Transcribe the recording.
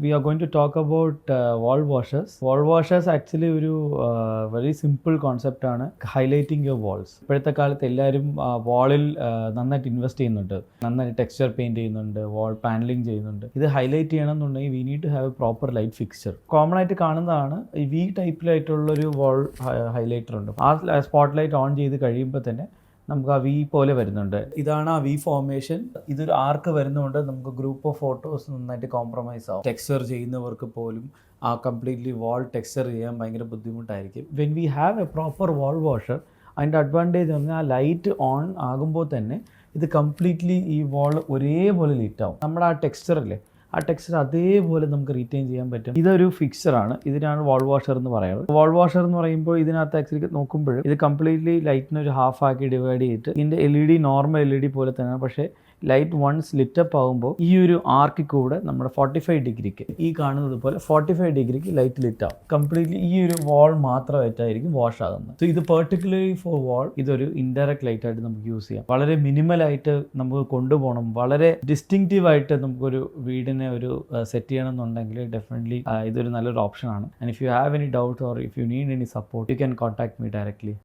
we are going to talk about wall washers. Wall washers actually ഒരു very simple concept ആണ്, highlighting your walls. ഇപ്പോഴത്തെ കാലത്ത് എല്ലാവരും വാളിൽ നന്നായിട്ട് ഇൻവെസ്റ്റ് ചെയ്യുന്നുണ്ട്, നന്നായിട്ട് ടെക്സ്ചർ പെയിൻറ് ചെയ്യുന്നുണ്ട്, വാൾ പാനലിംഗ് ചെയ്യുന്നുണ്ട്. ഇത് ഹൈലൈറ്റ് ചെയ്യണം എന്നുണ്ടെങ്കിൽ we need to have a proper light fixture. Common ആയിട്ട് കാണുന്നതാണ് ഈ വി ടൈപ്പിലായിട്ടുള്ളൊരു വാൾ ഹൈലൈറ്റർ ഉണ്ട്. ആ സ്പോട്ട് ലൈറ്റ് ഓൺ ചെയ്ത് കഴിയുമ്പോൾ തന്നെ നമുക്ക് ആ വി പോലെ വരുന്നുണ്ട്. ഇതാണ് ആ വി ഫോർമേഷൻ. ഇതൊരു ആർക്ക് വരുന്നതുകൊണ്ട് നമുക്ക് ഗ്രൂപ്പ് ഓഫ് ഫോട്ടോസ് നന്നായിട്ട് കോംപ്രമൈസ് ആവും. ടെക്സ്ചർ ചെയ്യുന്നവർക്ക് പോലും ആ കംപ്ലീറ്റ്ലി വാൾ ടെക്സ്ചർ ചെയ്യാൻ ഭയങ്കര ബുദ്ധിമുട്ടായിരിക്കും. When we have a proper wall washer, അതിൻ്റെ അഡ്വാൻറ്റേജ് എന്ന് പറഞ്ഞാൽ ആ ലൈറ്റ് ഓൺ ആകുമ്പോൾ തന്നെ ഇത് കംപ്ലീറ്റ്ലി ഈ വാൾ ഒരേപോലെ ലിറ്റ് ആവും. നമ്മുടെ ആ ടെക്സ്ചറില്ലേ, ആ ടെക്സ്ചർ അതേപോലെ നമുക്ക് റീറ്റെയിൻ ചെയ്യാൻ പറ്റും. ഇതൊരു ഫിക്സറാണ്, ഇതിനാണ് വാൾ വാഷർ എന്ന് പറയുന്നത്. വാൾ വാഷർ എന്ന് പറയുമ്പോൾ ഇതിനകത്ത് ആക്ച്വലി നോക്കുമ്പോൾ ഇത് കംപ്ലീറ്റ്ലി ലൈറ്റിനെ ഒരു ഹാഫ് ആക്കി ഡിവൈഡ് ചെയ്തിട്ട് ഇതിൻ്റെ LED നോർമൽ LED പോലെ തന്നെയാണ്. പക്ഷേ ലൈറ്റ് വൺസ് ലിറ്റപ്പ് ആകുമ്പോൾ ഈ ഒരു ആർക്കിൽ കൂടെ നമ്മുടെ 45 ഡിഗ്രിക്ക് ഈ കാണുന്നത് പോലെ 45 ഡിഗ്രിക്ക് ലൈറ്റ് ലിറ്റ് ആവും. കംപ്ലീറ്റ്ലി ഈ ഒരു വാൾ മാത്രമായിട്ടായിരിക്കും വാഷ് ആകുന്നത്. സോ ഇത് പെർട്ടിക്കുലർലി ഫോർ വാൾ ഇതൊരു ഇൻഡയറക്റ്റ് ലൈറ്റ് ആയിട്ട് നമുക്ക് യൂസ് ചെയ്യാം. വളരെ മിനിമലായിട്ട് നമുക്ക് കൊണ്ടുപോകണം, വളരെ ഡിസ്റ്റിങ്റ്റീവ് ആയിട്ട് നമുക്കൊരു വീടിനെ ഒരു സെറ്റ് ചെയ്യണം എന്നുണ്ടെങ്കിൽ ഡെഫിനറ്റ്ലി ഇതൊരു നല്ലൊരു ഓപ്ഷനാണ്. And if you have any doubt or if you need any support, you can contact me directly.